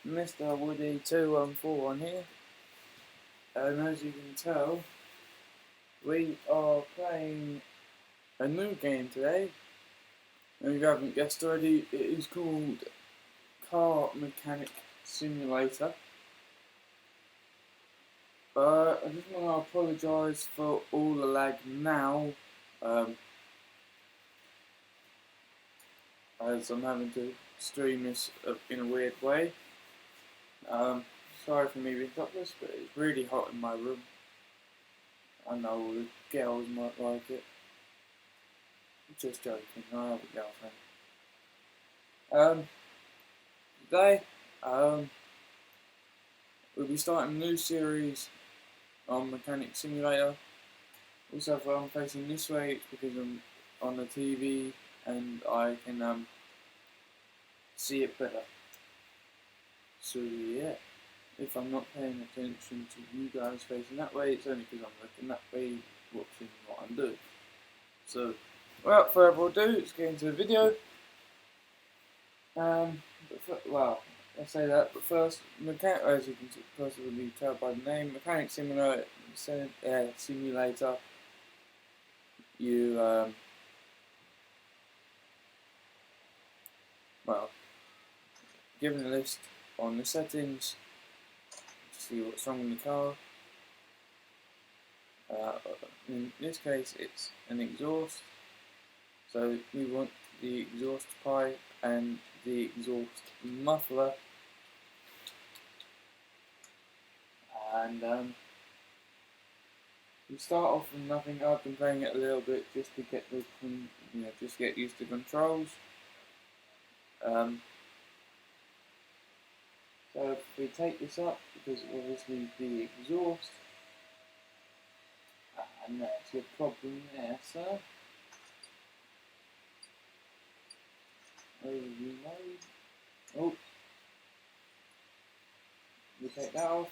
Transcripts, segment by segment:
Mr. Woody 214 here, and as you can tell, we are playing a new game today, and if you haven't guessed already, it is called Car Mechanic Simulator. I just want to apologise for all the lag now, as I'm having to stream this in a weird way. Sorry for me being topless, but it's really hot in my room. I know all the girls might like it. Just joking, I have a girlfriend. Today, we'll be starting a new series on Mechanic Simulator. Also, if I'm facing this way, it's because I'm on the TV and I can see it better. So yeah, if I'm not paying attention to you guys facing that way, it's only because I'm looking that way, watching what I'm doing. So, without further ado, let's get into the video. Well, I say that, but first, as you can possibly tell by the name, Mechanic Simulator. You well, given a list on the settings to see what's wrong with the car. In this case, it's an exhaust. So we want the exhaust pipe and the exhaust muffler, and we start off with nothing. I've been playing it a little bit just to get just get used to controls. So if we take this up, because obviously the exhaust, and that's your problem there, sir. Reload. Oh, we take that off.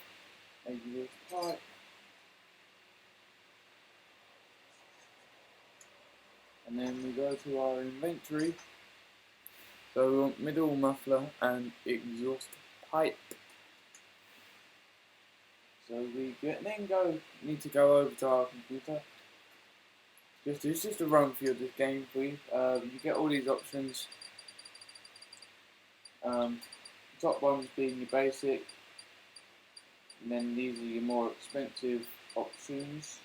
Exhaust pipe. And then we go to our inventory. So we want middle muffler and exhaust pipe. So we need to go over to our computer. It's just a run through of this game for you. You get all these options. Top ones being your basic, and then these are your more expensive options.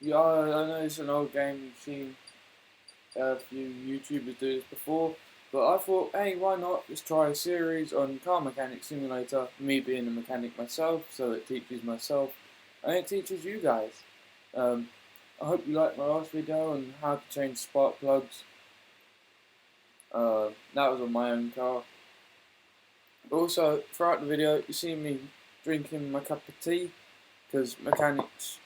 Yeah, I know it's an old game, you've seen a few YouTubers do this before, but I thought, hey, why not just try a series on Car Mechanic Simulator, me being a mechanic myself, so it teaches myself, and it teaches you guys. I hope you liked my last video on how to change spark plugs. That was on my own car. But also, throughout the video, you see me drinking my cup of tea, because mechanics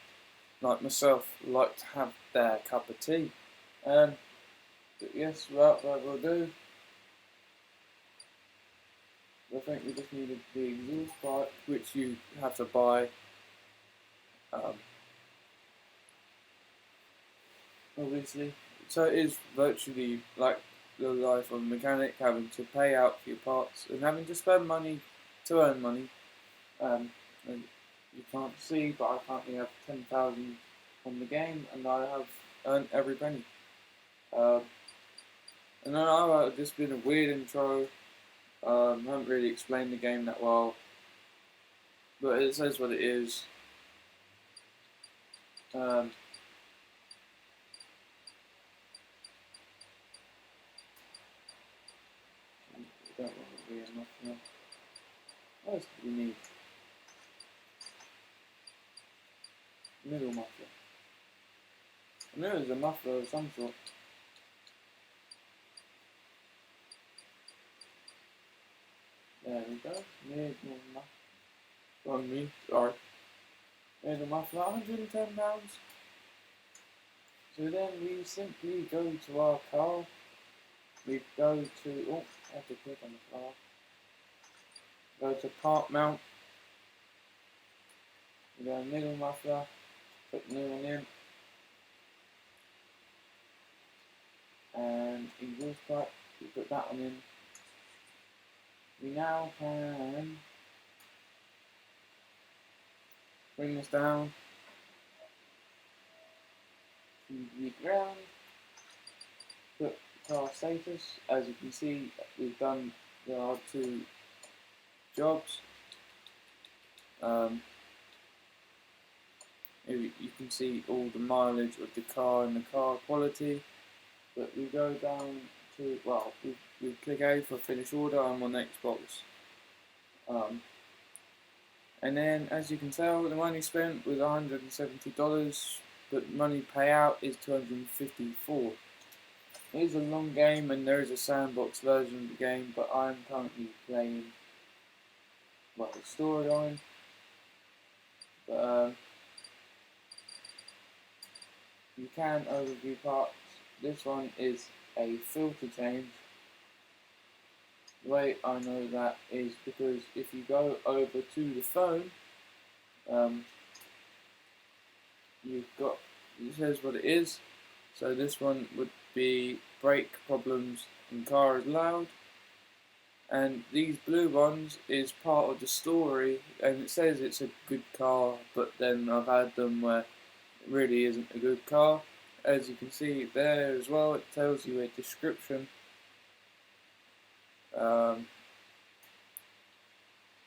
like myself like to have their cup of tea. But yes, without further ado, I think we just needed the exhaust pipe, which you have to buy. Obviously, so it is virtually like the life of a mechanic, having to pay out for your parts and having to spend money to earn money. And you can't see, but I currently have 10,000 on the game, and I have earned every penny. And I know this has been a weird intro. I haven't really explained the game that well, but it says what it is. I don't want to be enough now. What else do we need? Middle muffler. I know there's a muffler of some sort. There we go. Middle muffler. On me, sorry. Middle muffler, £110. So then we simply go to our car. We go to, oh, I have to click on the car. Go to part mount. We go middle muffler. Put new one in. And exhaust pipe, we put that one in. we now can bring this down to the ground, put car status. As you can see, we've done our 2 jobs. You can see all the mileage of the car and the car quality. But we go down to, well, we click A for finish order. I'm on Xbox. And then, as you can tell, the money spent was $170, but money payout is $254. It is a long game, and there is a sandbox version of the game, but I'm currently playing, well, the storyline. But you can overview parts. This one is a filter change. The way I know that is because if you go over to the phone, you've got, it says what it is. So this one would be brake problems and car is loud. And these blue ones is part of the story, and it says it's a good car, but then I've had them where it really isn't a good car. As you can see there as well, it tells you a description.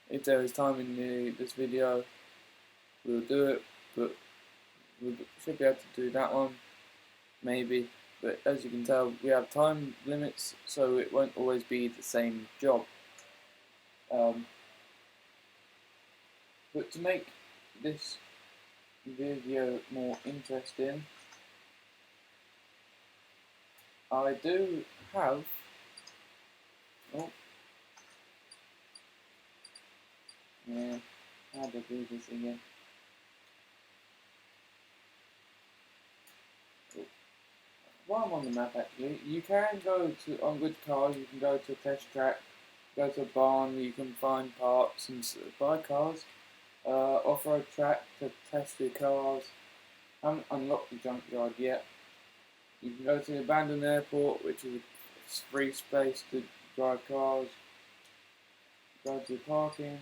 If there is time in this video, we'll do it, but we should be able to do that one, maybe. But as you can tell, we have time limits, so it won't always be the same job. But to make this video more interesting, I do have, how do I do this again? While I'm on the map, actually, you can go to, on good cars, you can go to a test track, go to a barn, you can find parts and buy cars, off-road track to test your cars. I haven't unlocked the junkyard yet. You can go to the abandoned airport, which is a free space to drive cars. Go to parking.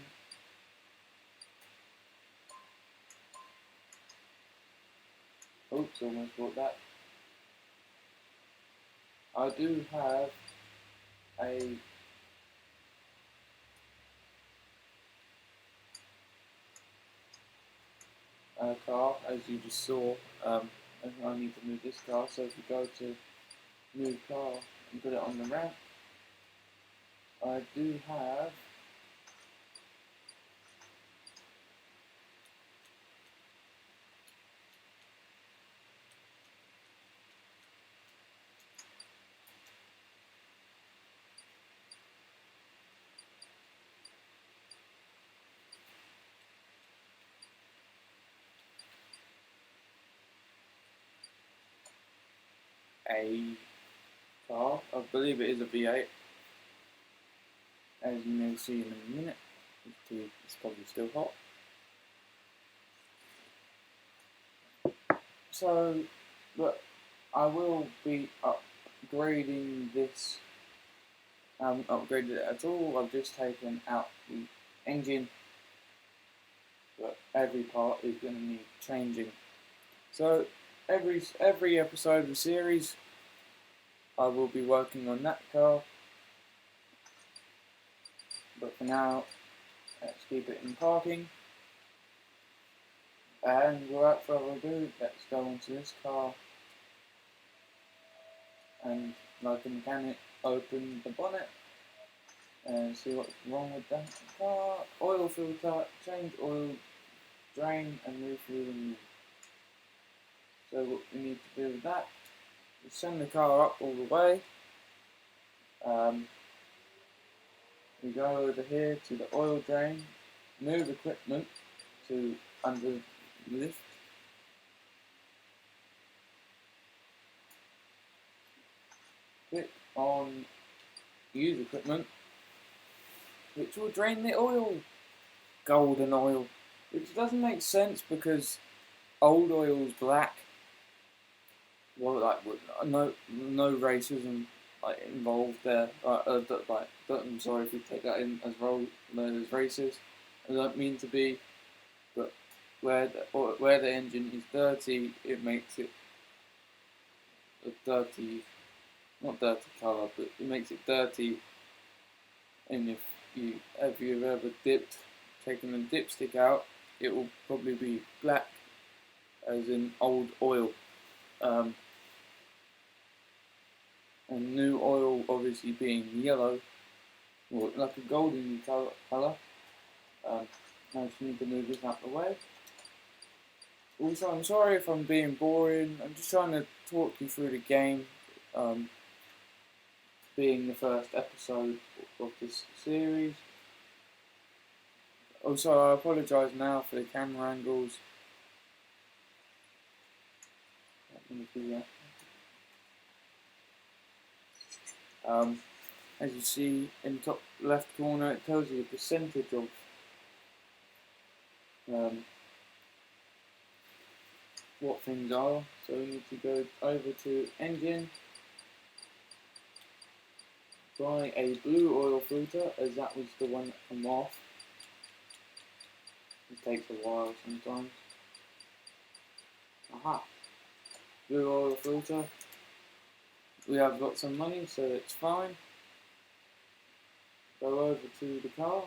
Oops, almost bought that. I do have a car, as you just saw. I need to move this car, so if you go to move car and put it on the ramp, I do have a car. I believe it is a V8, as you may see in a minute. It's probably still hot. So, but I will be upgrading this. I haven't upgraded it at all. I've just taken out the engine, but every part is going to need changing. So every episode of the series, I will be working on that car. But for now, let's keep it in parking. And without further ado, let's go onto this car. And like a mechanic, open the bonnet and see what's wrong with that car. Oil filter, change oil, drain and move through the new. So what we need to do with that is send the car up all the way. We go over here to the oil drain, move equipment to under lift. Click on use equipment, which will drain the oil, golden oil, which doesn't make sense because old oil is black. Well, like no racism like involved there. I'm sorry if you take that in as racist. I don't mean to be, but where the engine is dirty, it makes it a dirty, not dirty color, but it makes it dirty. And if you've ever taken a dipstick out, it will probably be black, as in old oil. And new oil obviously being yellow, or like a golden colour. I just need to move this out of the way. Also, I'm sorry if I'm being boring. I'm just trying to talk you through the game, being the first episode of this series. Also, I apologise now for the camera angles. As you see in the top left corner, it tells you the percentage of what things are. So we need to go over to engine, buy a blue oil filter, as that was the one that came off. It takes a while sometimes. Aha! Blue oil filter. We have got some money, so it's fine. Go over to the car.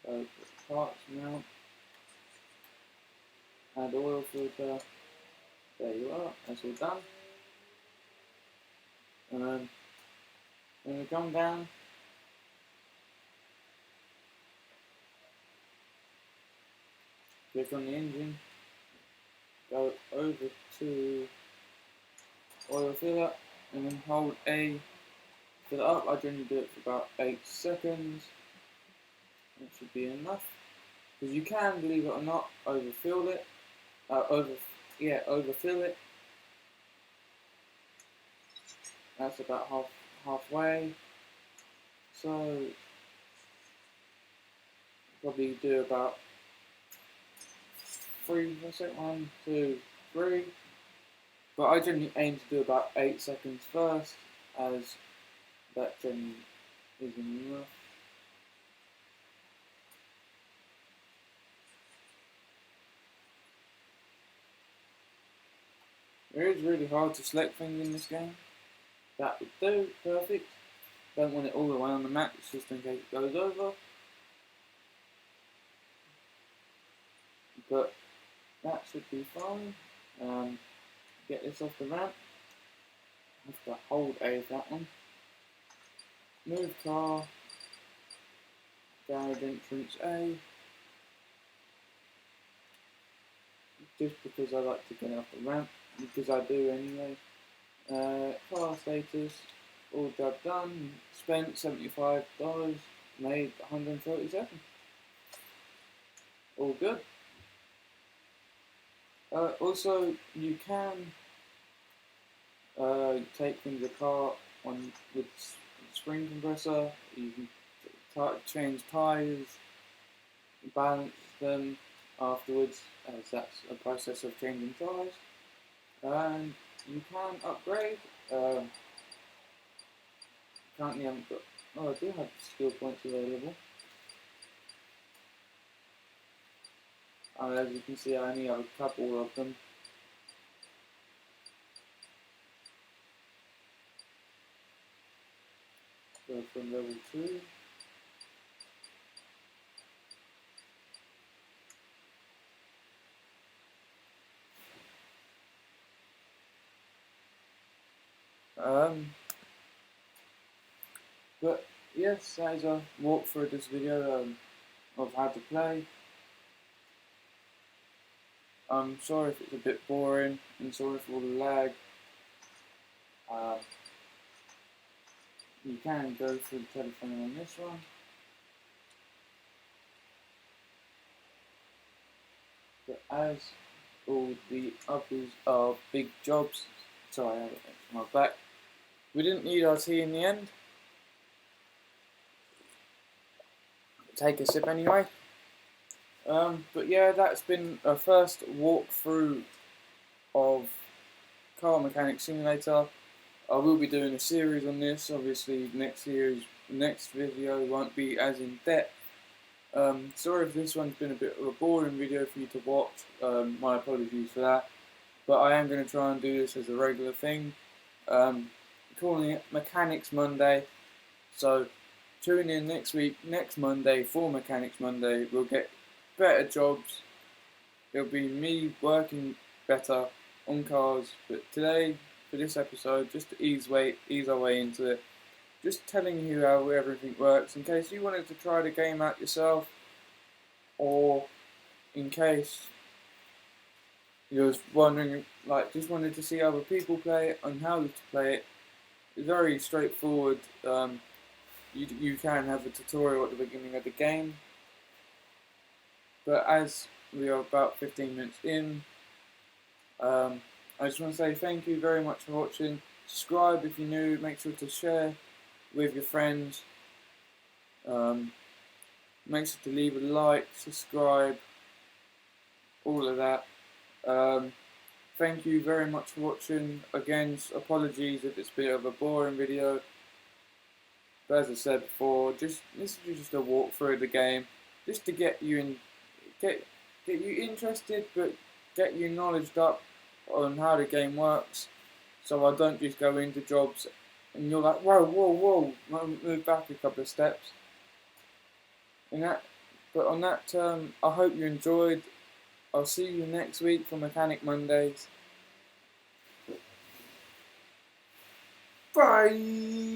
Go to the parts now. Add oil filter. There you are. That's all done. When we come down, click on the engine. Go over to oil filler and then hold A, fill it up. I generally do it for about 8 seconds. That should be enough. Because you can, believe it or not, overfill it. Overfill it. That's about halfway. So probably do about 3, 1, 2, 3. But I generally aim to do about 8 seconds first, as that generally is enough. It is really hard to select things in this game. That would do, perfect. Don't want it all the way on the max, just in case it goes over. But that should be fine. Get this off the ramp. Have to hold A for that one. Move car. Garage entrance A. Just because I like to get off the ramp, because I do anyway. Car status, all job done. Spent $75, made 137. All good. Also, you can take things apart with spring compressor. You can change tyres, balance them afterwards, as that's a process of changing tyres. And you can upgrade. Currently, I haven't got. Oh, I do have skill points available. As you can see, I only have a couple of them. Go from level 2. But yes, that is a walkthrough of this video of how to play. I'm sorry if it's a bit boring, and sorry for all the lag. You can go through the telephone on this one. But as all the others are big jobs, sorry, I have it next to my back. We didn't need our tea in the end. Take a sip anyway. But yeah, that's been a first walkthrough of Car Mechanic Simulator. I will be doing a series on this. Obviously, next video won't be as in depth. Sorry if this one's been a bit of a boring video for you to watch. My apologies for that. But I am going to try and do this as a regular thing. Calling it Mechanics Monday. So tune in next Monday for Mechanics Monday. We'll get better jobs. It'll be me working better on cars. But today, for this episode, just to ease our way into it, just telling you how everything works in case you wanted to try the game out yourself, or in case you was wondering, just wanted to see other people play it and how to play it. It's very straightforward. You can have a tutorial at the beginning of the game, but as we are about 15 minutes in, I just want to say thank you very much for watching. Subscribe if you're new. Make sure to share with your friends. Make sure to leave a like, subscribe, all of that. Thank you very much for watching. Again, apologies if it's a bit of a boring video. But as I said before, this is just a walkthrough of the game, just to get you interested, but get you knowledged up on how the game works. So I don't just go into jobs and you're like, whoa, move back a couple of steps. But on that term, I hope you enjoyed. I'll see you next week for Mechanic Mondays. Bye!